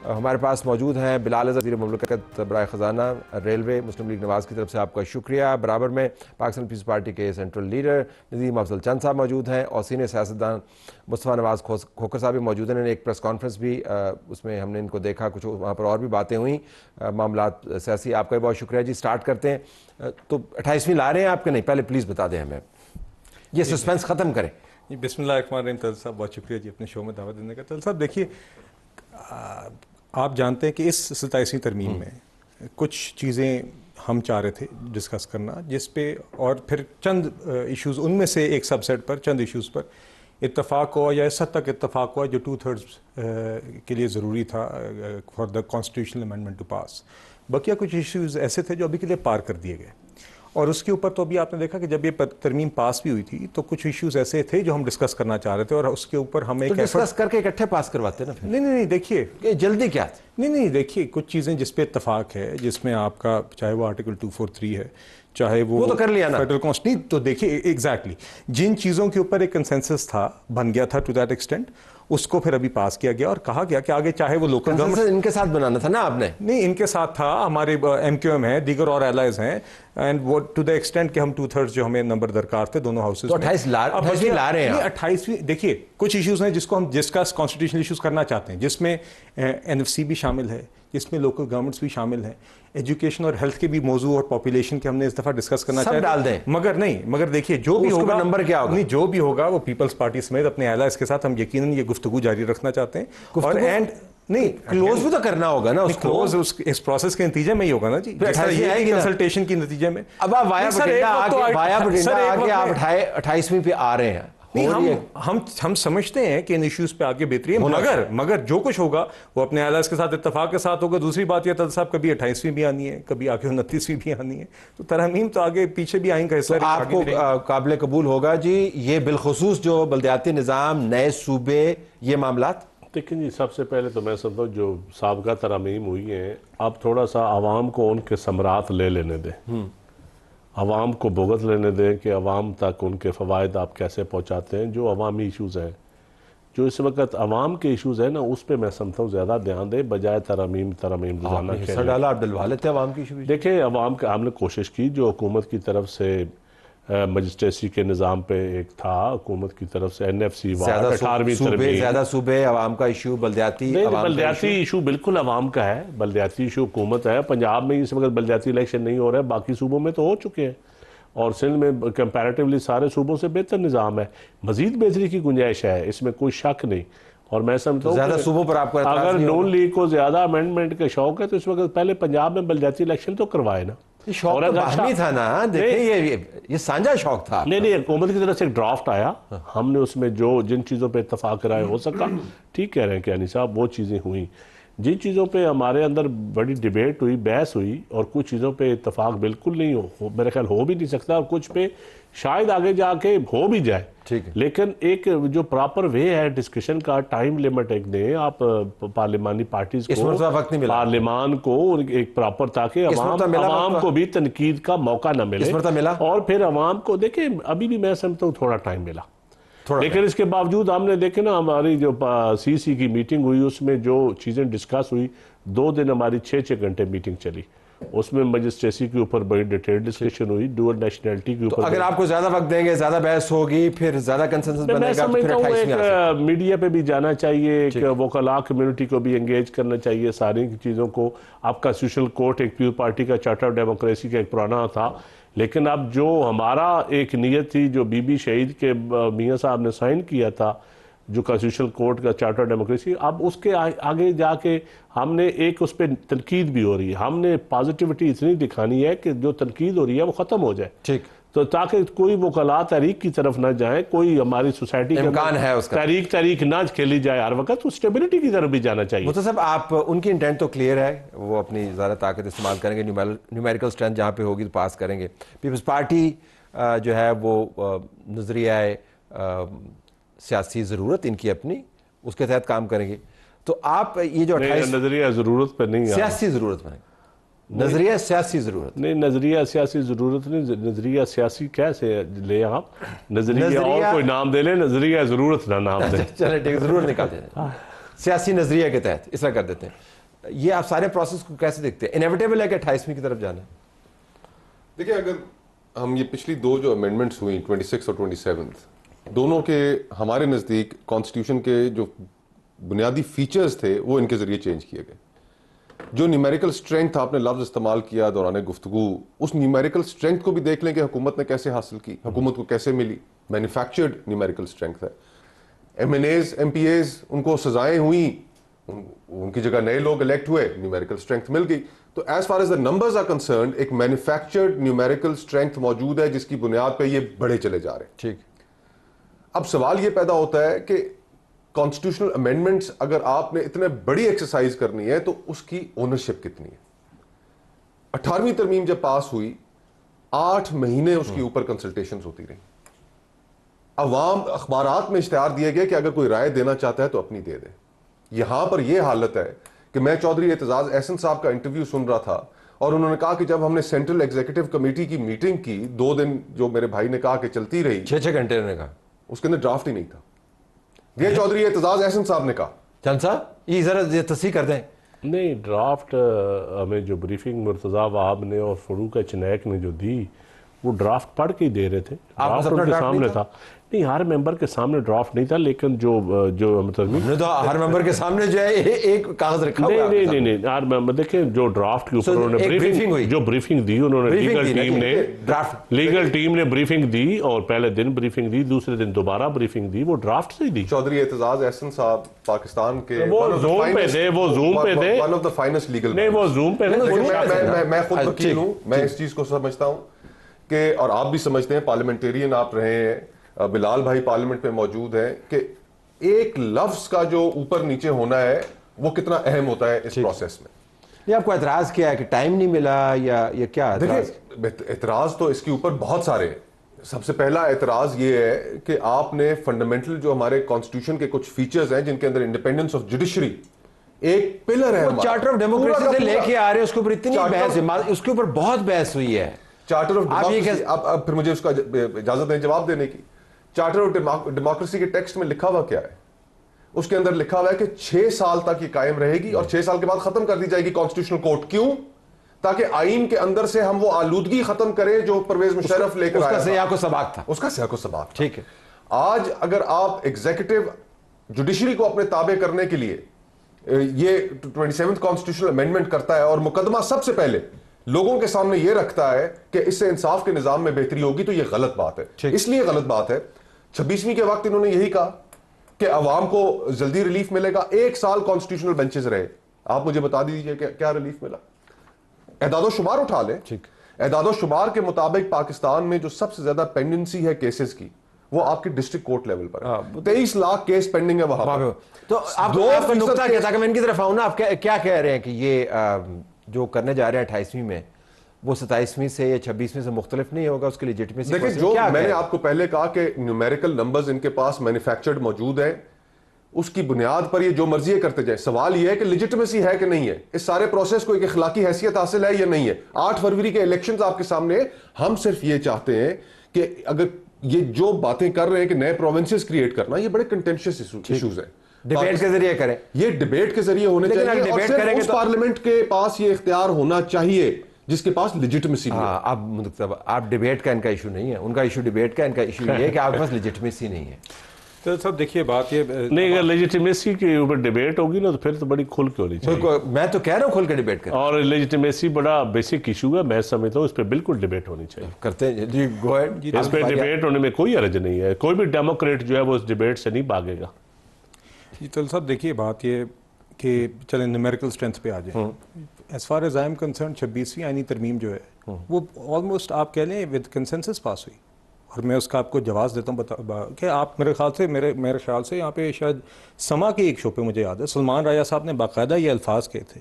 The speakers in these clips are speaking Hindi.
हमारे पास मौजूद हैं बिलाल वज़ीर मुमलिकत बराए ख़जाना रेलवे मुस्लिम लीग नवाज़ की तरफ से आपका शुक्रिया। बराबर में पाकिस्तान पीपल्स पार्टी के सेंट्रल लीडर नज़ीम अफजल चंद साहब मौजूद हैं और सीनियर सियासतदान मुस्तफ़ा नवाज़ खोखर साहब भी मौजूद हैं। इन्होंने एक प्रेस कॉन्फ्रेंस भी उसमें हमने इनको देखा, कुछ वहाँ पर और भी बातें हुई मामलात सियासी। आपका भी बहुत शुक्रिया जी। स्टार्ट करते हैं। तो 28वीं ला रहे हैं आपके? नहीं, पहले प्लीज़ बता दें हमें, ये सस्पेंस ख़त्म करें। जी बिस्मिल्लाहिर्रहमानिर्रहीम। तल साहब बहुत शुक्रिया जी अपने शो में दावत देने का। तल साहब देखिए, आप जानते हैं कि इस 27वीं तरमीम में कुछ चीज़ें हम चाह रहे थे डिस्कस करना, जिस पे और फिर चंद इश्यूज़, उनमें से एक सबसेट पर, चंद इश्यूज़ पर इत्तफाक हुआ या इस हद तक इत्तफाक हुआ जो 2/3 के लिए ज़रूरी था for the constitutional amendment to pass. बकिया कुछ इश्यूज़ ऐसे थे जो अभी के लिए पार कर दिए गए, और उसके ऊपर तो अभी आपने देखा कि जब ये तरमीम पास भी हुई थी तो कुछ इश्यूज ऐसे थे जो हम डिस्कस करना चाह रहे थे, और उसके ऊपर हम एक डिस्कस करके इकट्ठे पास करवाते ना फिर। नहीं, देखिए जल्दी क्या? नहीं, देखिए कुछ चीज़ें जिस पे इत्तफाक है, जिसमें आपका चाहे वो आर्टिकल 243 है, चाहे वो तो कर लिया ना फेडरल कॉन्स्टिट्यूशन। तो देखिए एग्जैक्टली जिन चीज़ों के ऊपर एक कंसेंसस था, बन गया था टू दैट एक्सटेंट, उसको फिर अभी पास किया गया और कहा गया कि आगे चाहे वो लोकल गवर्नमेंट, इनके साथ बनाना था ना आपने? नहीं, इनके साथ था, हमारे MQM है, दीगर और एलाइज हैं, एंड वो टू द एक्सटेंट कि हम 2/3 जो हमें नंबर दरकार थे दोनों हाउसेज तो 28 ला रहे हैं। 28वीं देखिए कुछ इश्यूज हैं जिसको हम डिस्कस कॉन्स्टिट्यूशनल इश्यूज करना चाहते हैं, जिसमें NFC भी शामिल है, जिसमें लोकल गवर्नमेंट्स भी शामिल हैं, एजुकेशन और हेल्थ के भी मौजू और पॉपुलेशन के हमने इस दफा डिस्कस करना सब डाल दें। मगर देखिए जो भी होगा, नंबर क्या होगा? नहीं, जो भी होगा वो पीपल्स पार्टी समेत अपने एलाइज के साथ हम यकीनन ये गुफ्तगू जारी रखना चाहते हैं। और एंड नहीं, क्लोज भी तो करना होगा ना उसको। क्लोज इस प्रोसेस के नतीजे में ही होगा ना जी, कंसल्टेशन की नतीजे में। अब आप वाया बठिंडा आके आप 28वीं पे आ रहे हैं। नहीं, हम समझते हैं कि इन इश्यूज पे आगे बेहतरी है, मगर जो कुछ होगा वो अपने एलाइज के साथ इत्तेफाक के साथ होगा। दूसरी बात यह तल साहब, कभी 28वीं भी आनी है, कभी आगे 29वीं भी आनी है, तो तरमीम तो आगे पीछे भी आएंगे। तो आपको काबिल कबूल होगा जी ये बिलखुसूस जो बल्दियाती निज़ाम, नए सूबे, ये मामलात? लेकिन जी सबसे पहले तो मैं समझता हूँ जो साबका तरमीम हुई हैं, अब थोड़ा सा आवाम को उनके समरात ले लेने दें, आवाम को भुगत लेने दें कि आवाम तक उनके फ़वाइद आप कैसे पहुँचाते हैं। जो अवामी इशूज़ हैं, जो इस वक्त आवाम के इशूज़ हैं ना, उस पर मैं समझता हूँ ज़्यादा ध्यान दें बजाय तरमीम रोज़ाना हिस्सा डाला। आप डलवा लेते आवाम की इशू। देखिए आवाम का हमने कोशिश की, जो हुकूमत की तरफ से मजिस्ट्रेसी के निज़ाम पे एक था, हुकूमत की तरफ से NFC 18वीं तरमीम, ज़्यादा सूबे आवाम का इशू, बल्दियाती इशू बिल्कुल आवाम का है। बल्दियाती इशू हुकूमत है। पंजाब में इस वक्त बल्दियाती इलेक्शन नहीं हो रहा है, बाकी सूबों में तो हो चुके हैं, और सिंध में कंपैरेटिवली सारे सूबों से बेहतर निज़ाम है। मजीद बेहतरी की गुंजाइश है, इसमें कोई शक नहीं। और मैं समझता हूँ ज़्यादा सूबों पर आपको अगर नून लीग को ज़्यादा अमेंडमेंट का शौक है तो इस वक्त पहले पंजाब में बल्दियाती इलेक्शन तो करवाए ना। शौक तो बाहमी था ना, देखिए ये साझा शौक था। नहीं, हुकूमत की तरफ से एक ड्राफ्ट आया, हमने उसमें जो जिन चीज़ों पे इत्तफाक राय हो सका, ठीक कह रहे हैं क्या साहब, वो चीज़ें हुई। जिन चीज़ों पे हमारे अंदर बड़ी डिबेट हुई, बहस हुई, और कुछ चीज़ों पे इत्तफाक बिल्कुल नहीं हो, मेरे ख्याल हो भी नहीं सकता, और कुछ पे शायद आगे जाके हो भी जाए, ठीक है। लेकिन एक जो प्रॉपर वे है डिस्कशन का, टाइम लिमिट एक दें आप पार्लिमानी पार्टीज को, वक्त नहीं मिला पार्लिमान को एक प्रॉपर, ताकि अवाम को भी तनकीद का मौका न मिले, और फिर अवाम को देखें। अभी भी मैं समझता हूँ थोड़ा टाइम मिला, लेकिन इसके बावजूद हमने देखे ना, हमारी जो CC की मीटिंग हुई उसमें जो चीज़ें डिस्कस हुई, 2 दिन हमारी 6-6 घंटे मीटिंग चली, उसमें मजिस्ट्रेसी के ऊपर बड़ी डिटेल डिस्कशन हुई, डुअल नेशनैलिटी के ऊपर। अगर आपको ज्यादा वक्त देंगे, ज्यादा बहस होगी, फिर ज्यादा कंसेंसस बनेगा, मैं समझता हूँ एक मीडिया पे भी जाना चाहिए, एक वकला कम्युनिटी को भी एंगेज करना चाहिए सारी चीज़ों को। आपका सोशल कोर्ट एक पीपल पार्टी का चार्टर ऑफ डेमोक्रेसी का एक पुराना था, लेकिन अब जो हमारा एक नीयत थी, जो बीबी शहीद के मियाँ साहब ने साइन किया था, जो कॉन्स्टिट्यूशनल कोर्ट का चार्टर डेमोक्रेसी, अब उसके आगे जाके हमने एक उस पर तनकीद भी हो रही है, हमने पॉजिटिविटी इतनी दिखानी है कि जो तनकीद हो रही है वो ख़त्म हो जाए, ठीक, तो ताकि कोई वकला तहरीक की तरफ ना जाए, कोई हमारी सोसाइटी का इम्कान है उसका, तहरीक ना खेली जाए हर वक्त, तो स्टेबिलिटी की तरफ भी जाना चाहिए। मुफ्ती साहब, आप उनकी इंटेंट तो क्लियर है, वो अपनी ज़्यादा ताकत इस्तेमाल करेंगे, न्यूमेरिकल स्ट्रेंथ जहाँ पे होगी तो पास करेंगे। पीपल्स पार्टी जो है वो नज़रिया सियासी ज़रूरत इनकी अपनी, उसके तहत काम करेंगे। तो आप ये जो नज़रिया ज़रूरत पर नहीं, सियासी ज़रूरत बने, नजरिया सियासी जरूरत नहीं, नजरिया सियासी जरूरत नहीं, नजरिया सियासी कैसे ले आप, नजरिया और कोई नाम दे ले, नजरिया जरूरत ना नाम दे। चले ठीक, जरूर निकाल दें। सियासी नजरिए के तहत इस तरह कर देते हैं। ये आप सारे प्रोसेस को कैसे देखते हैं? इनएविटेबल है कि 28वीं की तरफ जाना है? देखिए, अगर हम ये पिछली दो जो अमेंडमेंट्स हुई 26 और 27 दोनों के हमारे नज़दीक कॉन्स्टिट्यूशन के जो बुनियादी फीचर्स थे वो इनके जरिए चेंज किए गए। जो न्यूमेरिकल स्ट्रेंथ आपने लफ्ज़ इस्तेमाल किया दौरान गुफ्तगू, उस न्यूमेरिकल स्ट्रेंथ को भी देख लें कि हुकूमत ने कैसे हासिल की, हुकूमत को कैसे मिली। मैन्युफैक्चर्ड न्यूमेरिकल स्ट्रेंथ है। MNAs MPAs उनको सजाएं हुई, उनकी जगह नए लोग इलेक्ट हुए, न्यूमेरिकल स्ट्रेंथ मिल गई। तो as far as the numbers are concerned एक मैन्युफैक्चर्ड न्यूमेरिकल स्ट्रेंथ मौजूद है जिसकी बुनियाद पर ये बढ़े चले जा रहे हैं। ठीक। अब सवाल ये पैदा होता है कि कॉन्स्टिट्यूशनल अमेंडमेंट्स अगर आपने इतने बड़ी एक्सरसाइज करनी है तो उसकी ओनरशिप कितनी है? 18वीं तरमीम जब पास हुई 8 महीने उसके ऊपर कंसल्टेशंस होती रही। अवाम अखबारात में इश्तिहार दिए गए कि अगर कोई राय देना चाहता है तो अपनी दे दे। यहां पर यह हालत है कि मैं चौधरी एतजाज एहसन साहब का इंटरव्यू सुन रहा था और उन्होंने कहा कि जब हमने सेंट्रल एग्जीक्यूटिव कमेटी की मीटिंग की 2 दिन, जो मेरे भाई ने कहा कि चलती रही, 6 घंटे उन्होंने कहा, उसके अंदर ड्राफ्ट ही नहीं था। ये चौधरी एतजाज एहसन साहब ने कहा। चंद साहब ये जरा तस्दीक कर दें। नहीं, ड्राफ्ट हमें जो ब्रीफिंग मुर्तज़ा वहाब ने और फरूक चनैक ने जो दी वो ड्राफ्ट पढ़ के ही दे रहे थे। ड्राफ्ट उनके सामने था। नहीं, हर मेंबर के सामने ड्राफ्ट नहीं था, लेकिन जो मतलब तो हर मेंबर के सामने जो है एक कागज रखा हुआ है। नहीं, हर मेंबर देखें जो ड्राफ्ट के ऊपर उन्होंने ब्रीफिंग दी, उन्होंने लीगल टीम ने ब्रीफिंग दी और पहले दिन ब्रीफिंग दी, दूसरे दिन दोबारा ब्रीफिंग दी, वो ड्राफ्ट से दी। चौधरी एतजाज एहसन साहब पाकिस्तान के वो ज़ूम पे थे, one of the finest legal. नहीं, वो ज़ूम पे थे। मैं खुद वकील हूं, मैं इस चीज को समझता हूं कि, और आप भी समझते हैं, पार्लियामेंटेरियन आप रहे हैं, बिलाल भाई पार्लियामेंट में मौजूद हैं, कि एक लफ्ज का जो ऊपर नीचे होना है वो कितना अहम होता है इस प्रोसेस में। ये आपको एतराज क्या है कि टाइम नहीं मिला या क्या? देखिए, एतराज तो इसके ऊपर बहुत सारे हैं। सबसे पहला एतराज ये है कि आपने फंडामेंटल जो हमारे कॉन्स्टिट्यूशन के कुछ फीचर्स हैं जिनके अंदर इंडिपेंडेंस ऑफ जुडिशरी एक पिलर है, चार्टर ऑफ डेमोक्रेसी से लेके आ रहे हैं, उसके ऊपर इतनी बहस है, उसके ऊपर बहुत बहस हुई है। चार्टर ऑफ डेमोक्रेसी, अब फिर मुझे उसका इजाजत दें जवाब देने की। चार्टर ऑफ डेमोक्रेसी के टेक्स्ट में लिखा हुआ क्या है? उसके अंदर लिखा हुआ है कि 6 साल तक ये कायम रहेगी और 6 साल के बाद खत्म कर दी जाएगी कॉन्स्टिट्यूशनल कोर्ट। क्यों? ताकि आईन के अंदर से हम वो आलूदगी खत्म करें जो परवेज मुशर्रफ लेकर आया। उसका सियाको सबक था, उसका सियाको सबक। ठीक है। आज अगर आप एग्जीक्यूटिव जुडिशरी को अपने ताबे करने के लिए ये 27th कॉन्स्टिट्यूशनल अमेंडमेंट करता है और मुकदमा सबसे पहले लोगों के सामने यह रखता है कि इससे इंसाफ के निजाम में बेहतरी होगी, तो यह गलत बात है। इसलिए गलत बात है। 26वीं के वक्त इन्होंने यही कहा कि अवाम को जल्दी रिलीफ मिलेगा। 1 साल कॉन्स्टिट्यूशनल बेंचेस रहे। आप मुझे बता दीजिए कि क्या रिलीफ मिला? एदादो शुमार उठा ले। एदादो शुमार के मुताबिक पाकिस्तान में जो सबसे ज्यादा पेंडेंसी है केसेस की वो आपकी डिस्ट्रिक्ट कोर्ट लेवल पर है। 23 लाख केस पेंडिंग है वहां पर। तो आपका नुकता क्या था कि मैं इनकी तरफ आऊं ना, आप क्या कह रहे हैं कि ये जो करने जा रहे हैं 28वीं में वो 27वीं से या 26वीं से मुख्तलिफ नहीं होगा? उसके लेजिटिमेसी देखिए, जो मैंने आपको पहले कहा कि न्यूमेरिकल नंबर्स इनके पास मैन्युफैक्चर्ड मौजूद है, उसकी बुनियाद पर ये जो मर्जी करते जाए। सवाल ये है कि लेजिटिमेसी है कि नहीं है, इस सारे प्रोसेस को एक अखलाकी हैसियत हासिल है या नहीं है। 8 फरवरी के इलेक्शंस आपके सामने। हम सिर्फ ये चाहते हैं कि अगर ये जो बातें कर रहे हैं कि नए प्रोविंसेस क्रिएट करना, ये बड़े कंटेंशियस इशूज हैं, डिबेट के जरिए करें। ये डिबेट के जरिए होने चाहिए। डिबेट करेंगे तो पार्लियामेंट के पास ये इख्तियार होना चाहिए जिसके पास लेजिटिमेसी नहीं है। अब आप डिबेट का इनका इशू नहीं है, उनका इशू डिबेट का, इनका इशू ये है कि आपके पास लेजिटिमेसी नहीं है। तो सब देखिए, बात ये नहीं, अगर लेजिटिमेसी के ऊपर डिबेट होगी ना तो फिर तो बड़ी खुल के होनी चाहिए। मैं तो कह रहा हूँ खुल के डिबेट करें। और लेजिटिमेसी बड़ा बेसिक इशू है, मैं समझता हूँ इस पर बिल्कुल डिबेट होनी चाहिए। करते हैं जी, गो अहेड। इस पर डिबेट होने में कोई हर्ज नहीं है। कोई भी डेमोक्रेट जो है वो इस डिबेट से नहीं भागेगा। तो साहब देखिए, बात ये कि चले न्यूमेरिकल स्ट्रेंथ पे आ जाए। As far as I am concern 26वीं आईनी तरमीम जो है वो ऑलमोस्ट आप कह लें विद कंसेंसस पास हुई। और मैं उसका आपको जवाब देता हूँ कि आप मेरे ख्याल से यहाँ पे शायद समा के एक शो पे मुझे याद है सलमान राजा साहब ने बाकायदा ये अल्फाज कहे थे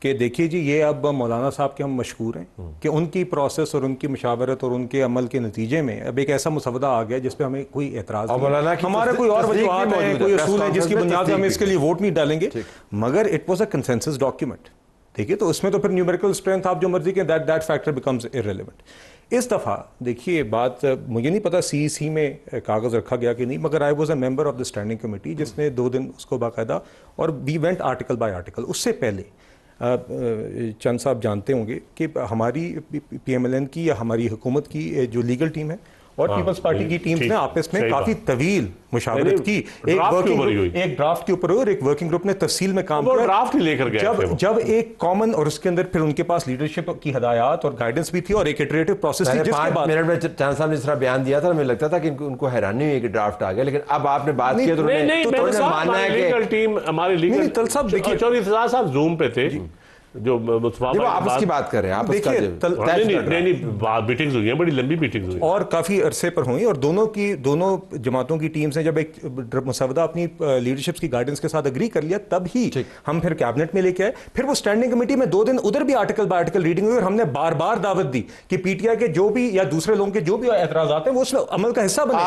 कि देखिए जी, ये अब मौलाना साहब के हम मशहूर हैं कि उनकी प्रोसेस और उनकी मशावरत और उनके अमल के नतीजे में अब एक ऐसा मुसवदा आ गया जिस पे हमें कोई एतराज़ नहीं, हमारा कोई और वजूहात है, कोई असूल है जिसकी बुनियाद पर हम इसके लिए वोट नहीं डालेंगे, मगर it was a consensus document. देखिए तो उसमें तो फिर न्यूमेरिकल स्ट्रेंथ आप जो मर्जी के दैट फैक्टर बिकम्स इररिलेवेंट। इस दफ़ा देखिए बात, मुझे नहीं पता सीईसी में कागज़ रखा गया कि नहीं, मगर I was a member of the standing committee जिसने 2 दिन उसको बाकायदा, और we went article by article. उससे पहले चंद साहब जानते होंगे कि हमारी PMLN की या हमारी हुकूमत की जो लीगल टीम है और पीपल्स पार्टी की टीम्स ने आपस में काफी तवील मुशावरत की, एक ड्राफ्ट के ऊपर और एक वर्किंग ग्रुप ने तफसील में काम किया, ड्राफ्ट ही लेकर गए जब एक कॉमन, और उसके अंदर फिर उनके पास लीडरशिप की हदायत और गाइडेंस भी थी और एक इटरेटिव प्रोसेस थी। जिसके बाद 5 मिनट में चांद साहब ने जिस तरह बयान दिया था, मुझे लगता था कि उनको हैरानी हुई कि ड्राफ्ट आ गया, लेकिन अब आपने बात की तो मानना है कि लीगल टीम, हमारी लीगल तलसाब देखिए, चौधरी फैजाज साहब जूम पे थे, जो आपस की बात कर रहे हैं, आपस का मीटिंग्स हुई हैं, बड़ी लंबी मीटिंग्स हुई और काफी अरसे पर हुई, और दोनों जमातों की टीम्स ने जब एक मसवदा अपनी लीडरशिप की गाइडेंस के साथ एग्री कर लिया, तब ही हम फिर कैबिनेट में लेके आए। फिर वो स्टैंडिंग कमेटी में 2 दिन उधर भी आर्टिकल बाय आर्टिकल रीडिंग हुई, और हमने बार बार दावत दी कि PTI के जो भी या दूसरे लोगों के जो भी एतराजात हैं वो उसमें अमल का हिस्सा बने।